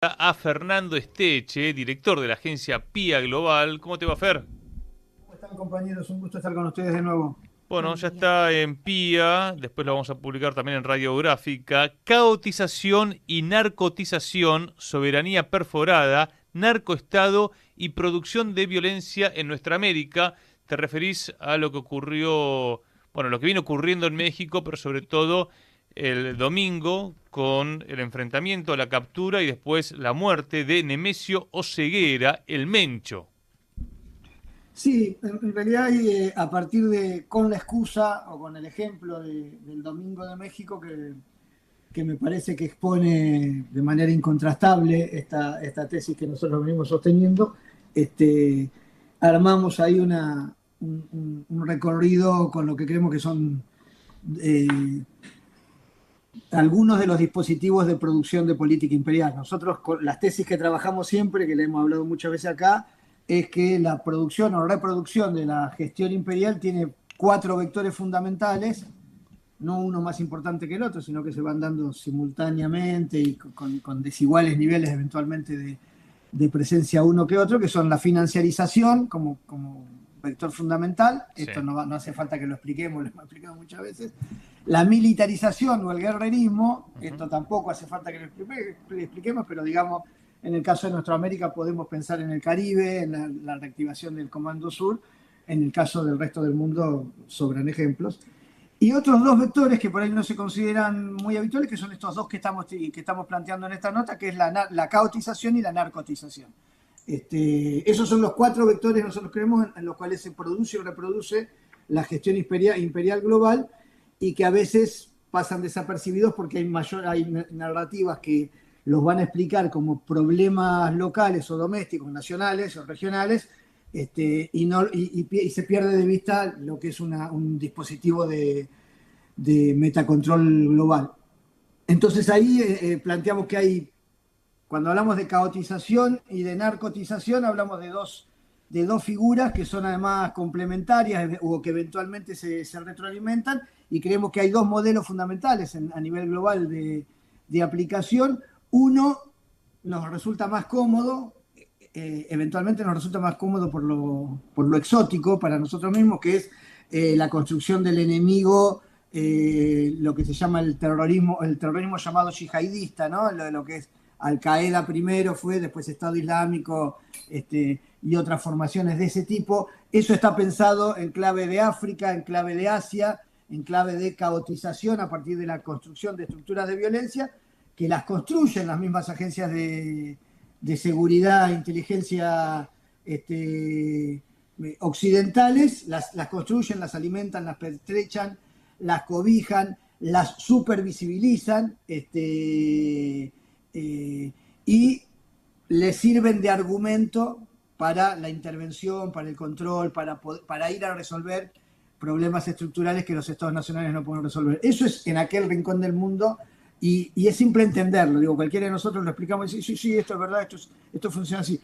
A Fernando Esteche, director de la agencia PIA Global. ¿Cómo te va, Fer? ¿Cómo están, compañeros? Un gusto estar con ustedes de nuevo. Bueno, ya está en PIA, después lo vamos a publicar también en Radiográfica. Caotización y narcotización, soberanía perforada, narcoestado y producción de violencia en nuestra América. Te referís a lo que ocurrió, bueno, lo que viene ocurriendo en México, pero sobre todo el domingo con el enfrentamiento, la captura y después la muerte de Nemesio Oseguera, el Mencho. Sí, en realidad hay, a partir de, con la excusa o con el ejemplo del Domingo de México, que me parece que expone de manera incontrastable esta tesis que nosotros venimos sosteniendo, este, armamos ahí un recorrido con lo que creemos que son eh, algunos de los dispositivos de producción de política imperial. Nosotros, con las tesis que trabajamos siempre, que le hemos hablado muchas veces acá, es que la producción o reproducción de la gestión imperial tiene cuatro vectores fundamentales, no uno más importante que el otro, sino que se van dando simultáneamente y con desiguales niveles eventualmente de presencia uno que otro, que son la financiarización como vector fundamental. Sí. Esto no hace falta que lo expliquemos, lo hemos explicado muchas veces. La militarización o el guerrerismo, Ujú. esto tampoco hace falta que lo expliquemos, pero digamos, en el caso de nuestra América podemos pensar en el Caribe, en la reactivación del Comando Sur. En el caso del resto del mundo sobran ejemplos. Y otros dos vectores que por ahí no se consideran muy habituales, que son estos dos que estamos planteando en esta nota, que es la caotización y la narcotización. Esos son los cuatro vectores, nosotros creemos, en los cuales se produce y reproduce la gestión imperial global, y que a veces pasan desapercibidos porque hay narrativas que los van a explicar como problemas locales o domésticos, nacionales o regionales, y se pierde de vista lo que es un dispositivo de metacontrol global. Entonces ahí planteamos que cuando hablamos de caotización y de narcotización, hablamos de dos figuras que son además complementarias o que eventualmente se retroalimentan, y creemos que hay dos modelos fundamentales a nivel global de aplicación. Uno nos resulta más cómodo, eventualmente nos resulta más cómodo por lo exótico para nosotros mismos, que es la construcción del enemigo, lo que se llama el terrorismo llamado yihadista, ¿no? Lo que es Al-Qaeda primero fue, después Estado Islámico, y otras formaciones de ese tipo. Eso está pensado en clave de África, en clave de Asia, en clave de caotización a partir de la construcción de estructuras de violencia, que las construyen las mismas agencias de seguridad, inteligencia occidentales, las construyen, las alimentan, las pertrechan, las cobijan, las supervisibilizan, y les sirven de argumento para la intervención, para el control, para ir a resolver problemas estructurales que los estados nacionales no pueden resolver. Eso es en aquel rincón del mundo, y es simple entenderlo. Digo, cualquiera de nosotros lo explicamos y dice, sí, sí, esto es verdad, esto funciona así.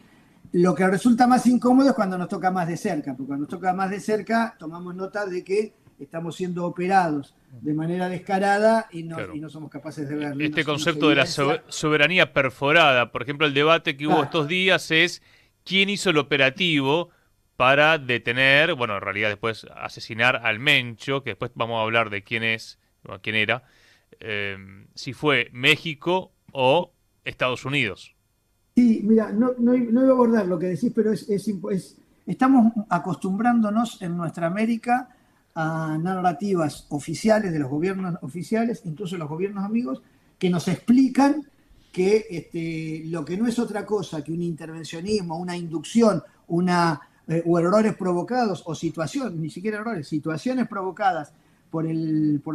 Lo que resulta más incómodo es cuando nos toca más de cerca, porque cuando nos toca más de cerca tomamos nota de que estamos siendo operados de manera descarada y no, Claro. y no somos capaces de verlo, Este y nos concepto de la evidencia. soberanía perforada, por ejemplo, el debate que hubo Claro, estos días es quién hizo el operativo para detener, bueno, en realidad después asesinar al Mencho, que después vamos a hablar de quién es, o quién era, eh, si fue México o Estados Unidos. sí, mira, no iba a abordar lo que decís, pero estamos acostumbrándonos en nuestra América a narrativas oficiales de los gobiernos oficiales, incluso los gobiernos amigos, que nos explican que lo que no es otra cosa que un intervencionismo, una inducción, o errores provocados, o situaciones, ni siquiera errores, situaciones provocadas por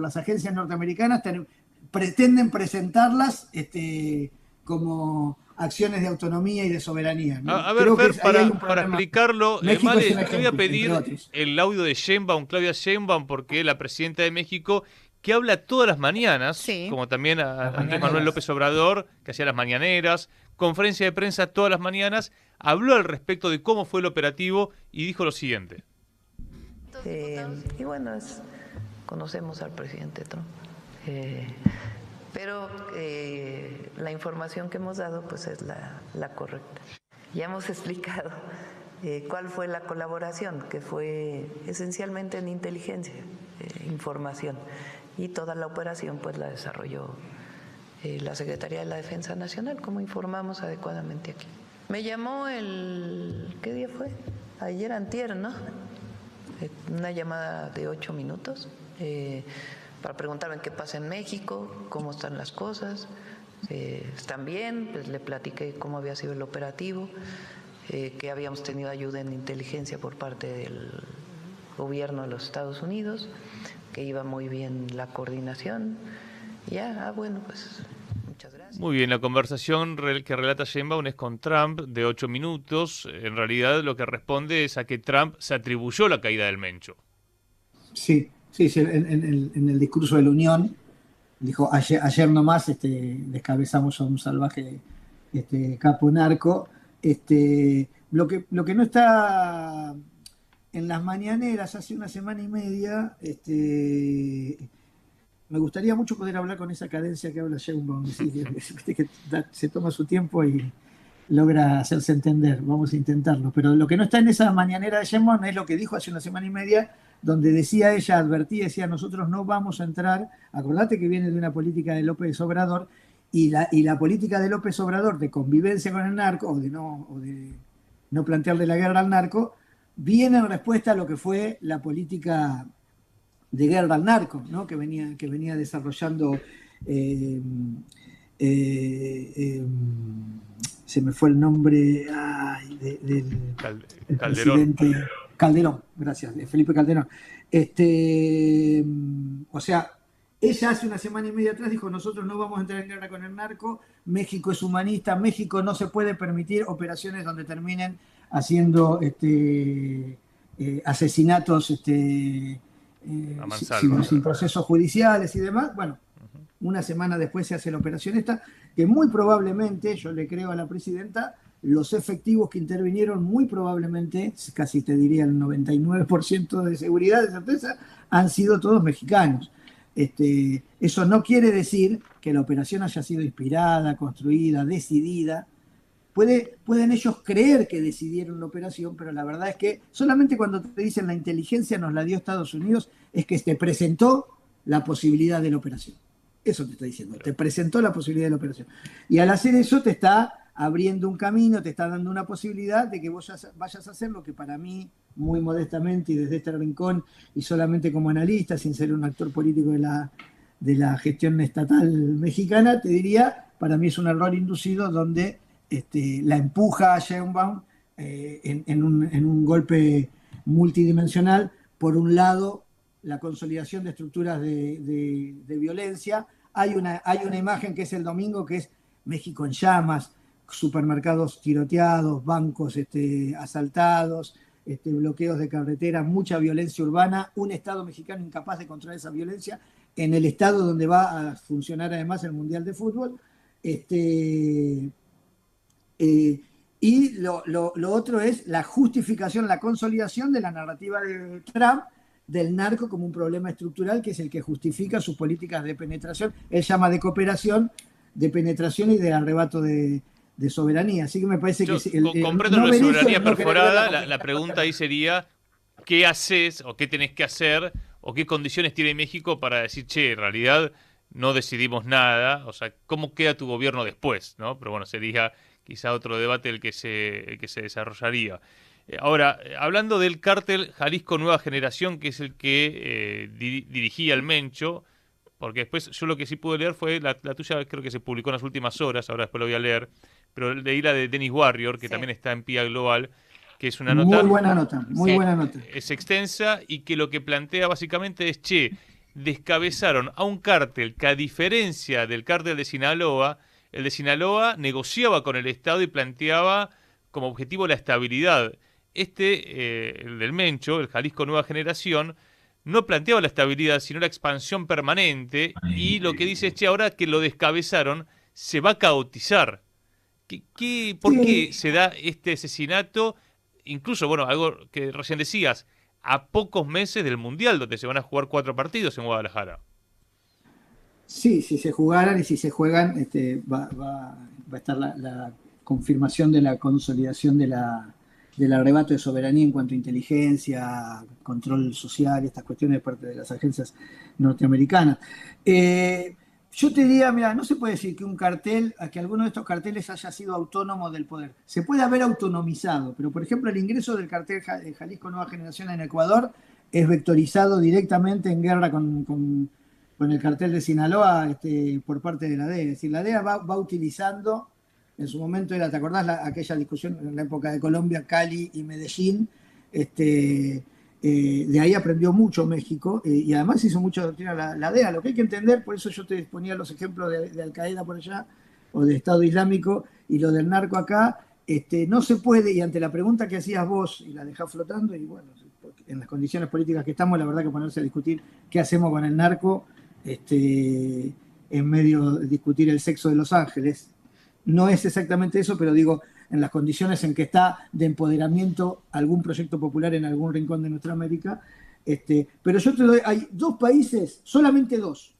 las agencias norteamericanas, pretenden presentarlas como acciones de autonomía y de soberanía, ¿no? A ver, Creo que Fer, ahí hay un para problema. explicarlo, México es un Male, te voy a ejemplo, entre pedir otros. el audio de Sheinbaum, Claudia Sheinbaum, porque es la presidenta de México, que habla todas las mañanas, Sí. como también Las Andrés Manuel mañaneras. López Obrador, que hacía las mañaneras, conferencia de prensa todas las mañanas, habló al respecto de cómo fue el operativo y dijo lo siguiente. Y bueno, conocemos al presidente Trump. pero la información que hemos dado pues es la correcta. Ya hemos explicado cuál fue la colaboración, que fue esencialmente en inteligencia, información, y toda la operación pues la desarrolló la Secretaría de la Defensa Nacional, como informamos adecuadamente aquí. Me llamó ¿qué día fue? Ayer antier, ¿no? Una llamada de 8 minutos para preguntarme qué pasa en México, cómo están las cosas. Están bien, pues le platiqué cómo había sido el operativo, que habíamos tenido ayuda en inteligencia por parte del gobierno de los Estados Unidos, que iba muy bien la coordinación. Ya, bueno, pues muchas gracias. Muy bien, la conversación que relata Sheinbaum es con Trump de 8 minutos. En realidad lo que responde es a que Trump se atribuyó la caída del Mencho. Sí, en el discurso de la Unión dijo, ayer nomás descabezamos a un salvaje capo narco. Lo que no está en las mañaneras hace una semana y media, me gustaría mucho poder hablar con esa cadencia que habla Sheinbaum, que se toma su tiempo y logra hacerse entender. Vamos a intentarlo. Pero lo que no está en esa mañanera de Sheinbaum es lo que dijo hace una semana y media, donde decía ella, decía, nosotros no vamos a entrar, acordate que viene de una política de López Obrador, y la política de López Obrador de convivencia con el narco, o de no plantearle la guerra al narco, viene en respuesta a lo que fue la política de guerra al narco, ¿no? que venía desarrollando se me fue el nombre del presidente Calderón, gracias, de Felipe Calderón. O sea, ella hace una semana y media atrás dijo, nosotros no vamos a entrar en guerra con el narco, México es humanista, México no se puede permitir operaciones donde terminen haciendo asesinatos sin procesos judiciales y demás. Bueno, una semana después se hace la operación esta, que muy probablemente, yo le creo a la presidenta, los efectivos que intervinieron muy probablemente, casi te diría el 99% de seguridad, de certeza, han sido todos mexicanos. Eso no quiere decir que la operación haya sido inspirada, construida, decidida. Pueden ellos creer que decidieron la operación, pero la verdad es que solamente cuando te dicen la inteligencia nos la dio Estados Unidos, es que te presentó la posibilidad de la operación. Eso te está diciendo, te presentó la posibilidad de la operación. Y al hacer eso te está abriendo un camino, te está dando una posibilidad de que vos vayas a hacer lo que para mí, muy modestamente y desde este rincón, y solamente como analista, sin ser un actor político de la gestión estatal mexicana, te diría, para mí es un error inducido donde la empuja a Sheinbaum en un golpe multidimensional. Por un lado, la consolidación de estructuras de violencia. Hay una imagen que es el domingo, que es México en llamas, supermercados tiroteados, bancos asaltados, bloqueos de carretera, mucha violencia urbana, un Estado mexicano incapaz de controlar esa violencia, en el Estado donde va a funcionar además el Mundial de Fútbol. Y lo otro es la justificación, la consolidación de la narrativa de Trump del narco como un problema estructural, que es el que justifica sus políticas de penetración. Él llama de cooperación, de penetración y de arrebato de soberanía. Así que me parece que... comprendo lo de soberanía perforada. La pregunta ahí sería, ¿qué haces o qué tenés que hacer o qué condiciones tiene México para decir, che, en realidad no decidimos nada? O sea, ¿cómo queda tu gobierno después? ¿No? Pero bueno, sería quizá otro debate el que se desarrollaría. Ahora, hablando del cártel Jalisco Nueva Generación, que es el que dirigía el Mencho, porque después yo lo que sí pude leer fue la tuya, creo que se publicó en las últimas horas, ahora después lo voy a leer, pero leí la de Dennis Warrior, que también está en PIA Global, que es una nota... Muy buena nota, muy buena nota. Es extensa y que lo que plantea básicamente es, descabezaron a un cártel que, a diferencia del cártel de Sinaloa, el de Sinaloa negociaba con el Estado y planteaba como objetivo la estabilidad. El del Mencho, el Jalisco Nueva Generación, no planteaba la estabilidad, sino la expansión permanente, y lo que dice es, ahora que lo descabezaron, se va a caotizar. ¿Por qué se da este asesinato? Incluso, bueno, algo que recién decías, a pocos meses del Mundial, donde se van a jugar 4 partidos en Guadalajara. Sí, si se jugaran y si se juegan, va a estar la confirmación de la consolidación del arrebato de soberanía en cuanto a inteligencia, control social, estas cuestiones de parte de las agencias norteamericanas. Yo te diría, mira, no se puede decir que que alguno de estos carteles haya sido autónomo del poder. Se puede haber autonomizado, pero por ejemplo el ingreso del cartel Jalisco Nueva Generación en Ecuador es vectorizado directamente en guerra con el cartel de Sinaloa por parte de la DEA. Es decir, la DEA va utilizando, en su momento ¿te acordás aquella discusión en la época de Colombia, Cali y Medellín? De ahí aprendió mucho México y además hizo mucha doctrina la DEA. Lo que hay que entender, por eso yo te ponía los ejemplos de Al Qaeda por allá o de Estado Islámico y lo del narco acá, no se puede, y ante la pregunta que hacías vos y la dejás flotando, y bueno, en las condiciones políticas que estamos, la verdad que ponerse a discutir qué hacemos con el narco, en medio de discutir el sexo de Los Ángeles, no es exactamente eso, pero digo, en las condiciones en que está de empoderamiento algún proyecto popular en algún rincón de nuestra América. Pero yo te doy, hay 2 países, solamente 2,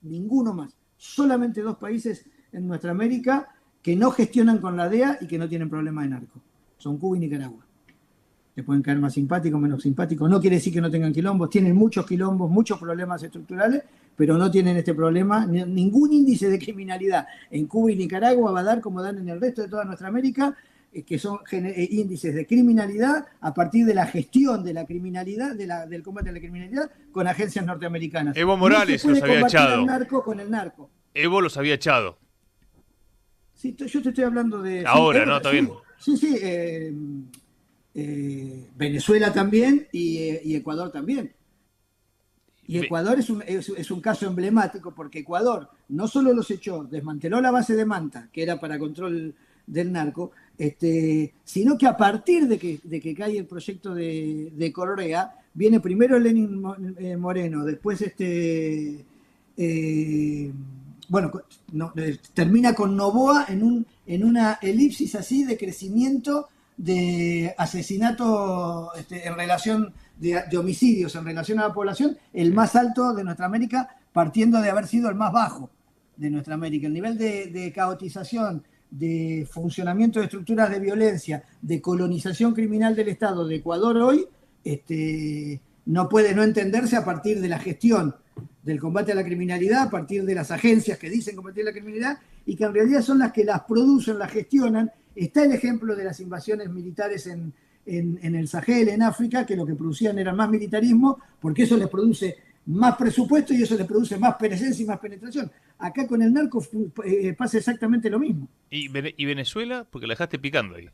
ninguno más, solamente 2 países en nuestra América que no gestionan con la DEA y que no tienen problema de narco. Son Cuba y Nicaragua. Te pueden caer más simpáticos, menos simpáticos. No quiere decir que no tengan quilombos. Tienen muchos quilombos, muchos problemas estructurales, pero no tienen este problema. Ningún índice de criminalidad en Cuba y Nicaragua va a dar como dan en el resto de toda nuestra América, que son índices de criminalidad a partir de la gestión de la criminalidad, del combate a la criminalidad con agencias norteamericanas. Evo Morales los había echado. El narco con el narco. Evo los había echado. Sí, yo te estoy hablando de... Ahora, sí, ¿no? Está bien. Sí. Venezuela también y Ecuador también. Y Ecuador es un caso emblemático porque Ecuador no solo los echó, desmanteló la base de Manta, que era para control del narco, sino que a partir de que cae el proyecto de Correa, viene primero Lenin Moreno, después termina con Noboa en una elipsis así de crecimiento de asesinato en relación de homicidios en relación a la población, el más alto de nuestra América, partiendo de haber sido el más bajo de nuestra América. El nivel de caotización, de funcionamiento de estructuras de violencia, de colonización criminal del Estado de Ecuador hoy, no puede no entenderse a partir de la gestión del combate a la criminalidad, a partir de las agencias que dicen combatir la criminalidad y que en realidad son las que las producen, las gestionan. Está el ejemplo de las invasiones militares en el Sahel, en África, que lo que producían era más militarismo, porque eso les produce más presupuesto y eso les produce más presencia y más penetración. Acá con el narco pasa exactamente lo mismo. ¿Y Venezuela? Porque la dejaste picando ahí.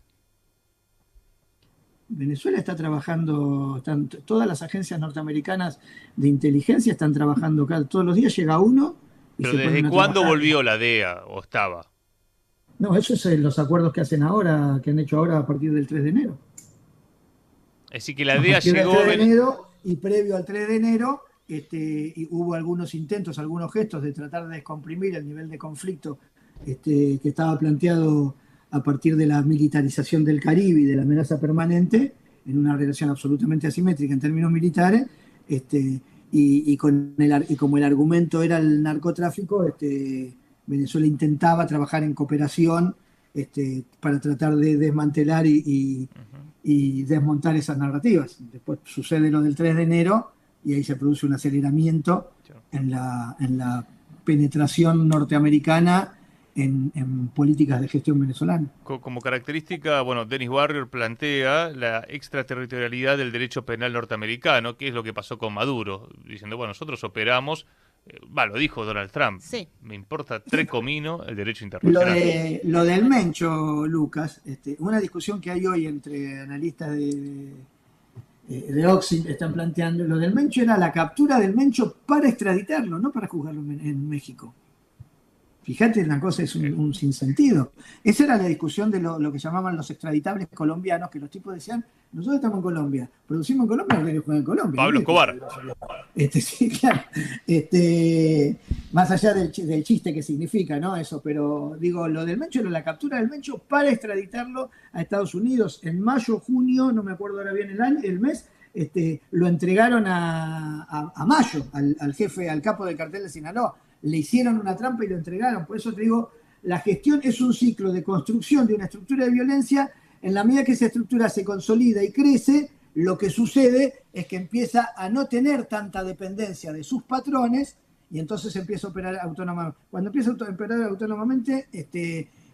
Venezuela está trabajando, todas las agencias norteamericanas de inteligencia están trabajando todos los días, llega uno. ¿Pero desde cuándo volvió la DEA o estaba? No, eso es los acuerdos que hacen ahora, que han hecho ahora a partir del 3 de enero. Es decir, que la DEA llegó... El 3 de enero, y previo al 3 de enero y hubo algunos intentos, algunos gestos de tratar de descomprimir el nivel de conflicto que estaba planteado a partir de la militarización del Caribe y de la amenaza permanente, en una relación absolutamente asimétrica en términos militares, y como el argumento era el narcotráfico, Venezuela intentaba trabajar en cooperación para tratar de desmantelar y desmontar esas narrativas. Después sucede lo del 3 de enero y ahí se produce un aceleramiento en la penetración norteamericana en políticas de gestión venezolana. Como característica, Dennis Warrior plantea la extraterritorialidad del derecho penal norteamericano, que es lo que pasó con Maduro, diciendo, nosotros operamos, lo dijo Donald Trump, sí. Me importa tres cominos el derecho internacional. Lo del Mencho, Lucas, una discusión que hay hoy entre analistas de Oxford están planteando, lo del Mencho era la captura del Mencho para extraditarlo, no para juzgarlo en México. Fíjate, una cosa es un sinsentido. Esa era la discusión de lo que llamaban los extraditables colombianos, que los tipos decían, nosotros estamos en Colombia, producimos en Colombia, no queremos jugar en Colombia. Pablo Escobar. Sí, claro. Más allá del chiste que significa, ¿no? Eso, pero digo, lo del Mencho era la captura del Mencho para extraditarlo a Estados Unidos. En mayo, junio, no me acuerdo ahora bien el mes, lo entregaron a Mayo, al jefe, al capo del cartel de Sinaloa. le hicieron una trampa y lo entregaron. Por eso te digo, la gestión es un ciclo de construcción de una estructura de violencia. En la medida que esa estructura se consolida y crece, lo que sucede es que empieza a no tener tanta dependencia de sus patrones y entonces empieza a operar autónomamente. Cuando empieza a operar autónomamente,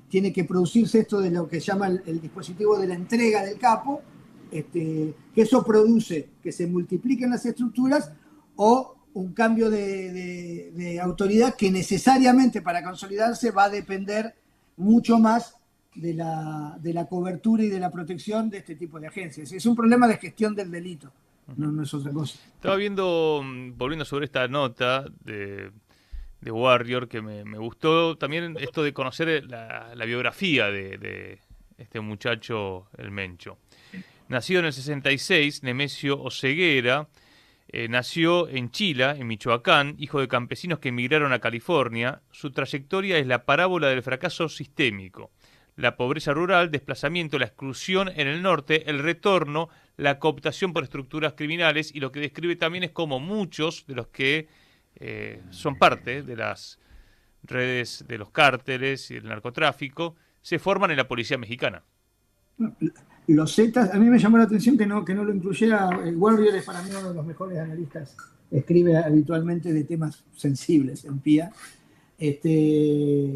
tiene que producirse esto de lo que se llama el dispositivo de la entrega del capo, que eso produce que se multipliquen las estructuras o un cambio de autoridad que necesariamente para consolidarse va a depender mucho más de la cobertura y de la protección de este tipo de agencias. Es un problema de gestión del delito, no es otra cosa. Estaba viendo, volviendo sobre esta nota de Warrior, que me gustó también esto de conocer la biografía de este muchacho, el Mencho. Nacido en el 66, Nemesio Oseguera, nació en Chila, en Michoacán, hijo de campesinos que emigraron a California. Su trayectoria es la parábola del fracaso sistémico. La pobreza rural, desplazamiento, la exclusión en el norte, el retorno, la cooptación por estructuras criminales, y lo que describe también es cómo muchos de los que son parte de las redes de los cárteles y del narcotráfico se forman en la policía mexicana. Los Zetas, a mí me llamó la atención que no lo incluyera. Warrior es para mí uno de los mejores analistas, escribe habitualmente de temas sensibles en PIA.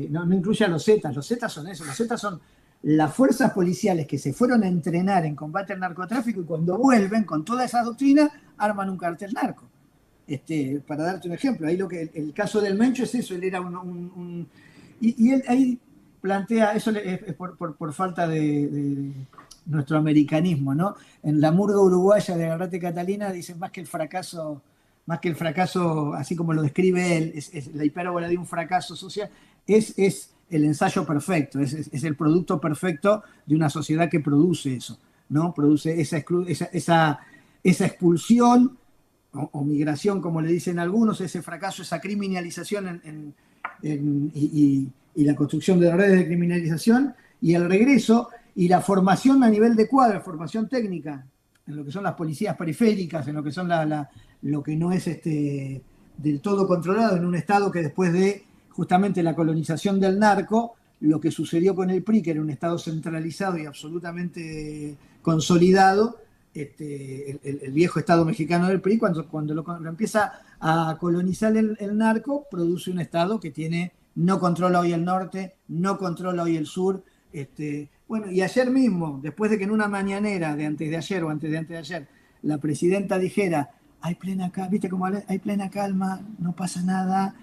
No incluye a los Zetas. Los Zetas son eso. Los Zetas son las fuerzas policiales que se fueron a entrenar en combate al narcotráfico y cuando vuelven con toda esa doctrina arman un cartel narco. Para darte un ejemplo, ahí el caso del Mencho es eso. Él era y él ahí plantea, eso es por falta de nuestro americanismo, ¿no? En la murga uruguaya de Garrate Catalina dicen más que el fracaso, así como lo describe él, es la hipérbole de un fracaso social, es el ensayo perfecto, es el producto perfecto de una sociedad que produce eso, ¿no? Produce esa expulsión o migración, como le dicen algunos, ese fracaso, esa criminalización y la construcción de las redes de criminalización y el regreso y la formación a nivel de cuadra, formación técnica, en lo que son las policías periféricas, en lo que son lo que no es del todo controlado en un estado que después de justamente la colonización del narco, lo que sucedió con el PRI, que era un estado centralizado y absolutamente consolidado, el viejo estado mexicano del PRI, cuando lo empieza a colonizar el narco, produce un estado que no controla hoy el norte, no controla hoy el sur. Bueno, y ayer mismo, después de que en una mañanera de antes de ayer o antes de ayer, la presidenta dijera, hay plena calma, ¿viste cómo hay plena calma? No pasa nada.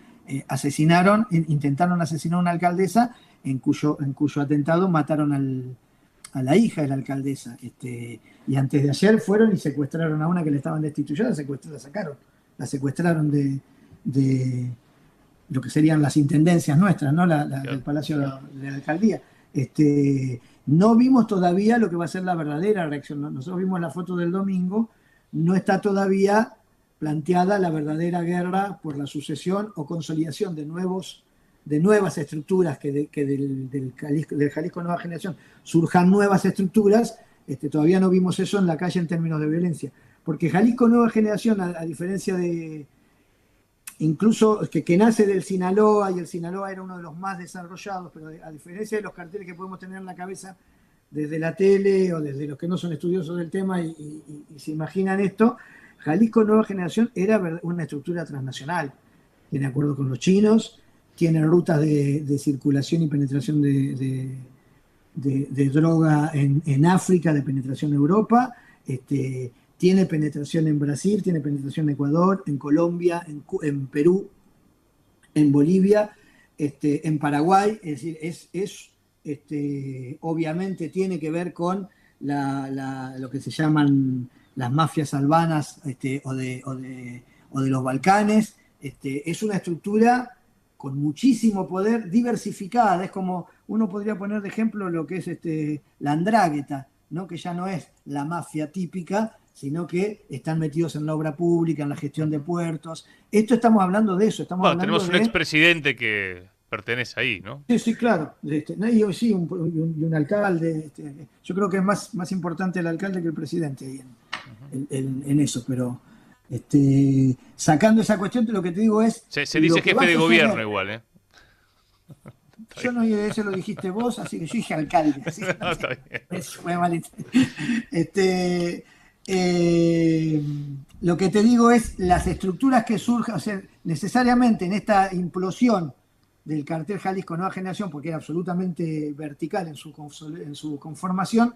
Intentaron asesinar a una alcaldesa en cuyo atentado mataron a la hija de la alcaldesa. Y antes de ayer fueron y secuestraron a una que le estaban destituyendo, la secuestraron de lo que serían las intendencias nuestras, ¿no? Del Palacio de la Alcaldía. No vimos todavía lo que va a ser la verdadera reacción. Nosotros vimos la foto del domingo, no está todavía planteada la verdadera guerra por la sucesión o consolidación de nuevas estructuras que del Jalisco Nueva Generación surjan nuevas estructuras. Todavía no vimos eso en la calle en términos de violencia, porque Jalisco Nueva Generación, a diferencia de incluso que nace del Sinaloa, y el Sinaloa era uno de los más desarrollados, pero a diferencia de los carteles que podemos tener en la cabeza desde la tele o desde los que no son estudiosos del tema y se imaginan esto, Jalisco Nueva Generación era una estructura transnacional. Tiene acuerdos con los chinos, tiene rutas de circulación y penetración de droga en África, de penetración en Europa, tiene penetración en Brasil, tiene penetración en Ecuador, en Colombia, en Perú, en Bolivia, en Paraguay. Es decir, obviamente tiene que ver con lo que se llaman las mafias albanas o de los Balcanes. Es una estructura con muchísimo poder, diversificada. Es como uno podría poner de ejemplo lo que es la Andrágueta, ¿no? Que ya no es la mafia típica, sino que están metidos en la obra pública, en la gestión de puertos. Estamos hablando de eso. Tenemos un expresidente que pertenece ahí, ¿no? Sí, claro. Y hoy sí, un alcalde. Yo creo que es más importante el alcalde que el presidente en eso, pero Sacando esa cuestión, lo que te digo es... Se lo dice que va jefe a de suceder- gobierno igual, ¿eh? Yo no, eso lo dijiste vos, así que yo dije alcalde. Así que No, está bien. fue mal. Lo que te digo es las estructuras que surjan, o sea, necesariamente en esta implosión del cartel Jalisco Nueva Generación, porque era absolutamente vertical en su conformación,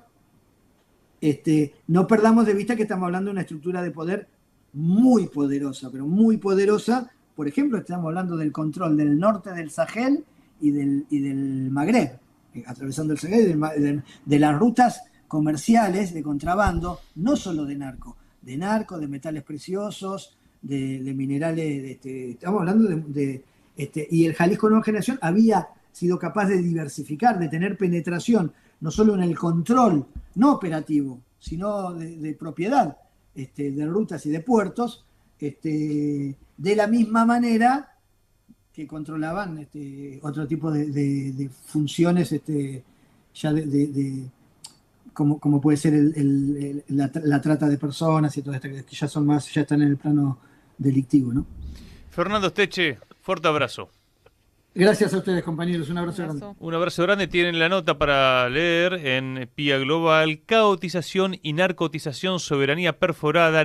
no perdamos de vista que estamos hablando de una estructura de poder muy poderosa, pero muy poderosa. Por ejemplo, estamos hablando del control del norte del Sahel y del Magreb, atravesando el Sahel y de las rutas comerciales de contrabando, no solo de narco, de metales preciosos, de minerales, estamos hablando y el Jalisco Nueva Generación había sido capaz de diversificar, de tener penetración, no solo en el control, no operativo, sino de propiedad, de rutas y de puertos, de la misma manera que controlaban otro tipo de funciones, ya como puede ser la trata de personas y todo esto, que ya están en el plano delictivo, ¿no? Fernando Steche, fuerte abrazo. Gracias a ustedes, compañeros. Un abrazo grande. Un abrazo grande. Tienen la nota para leer en PIA Global: caotización y narcotización, soberanía perforada.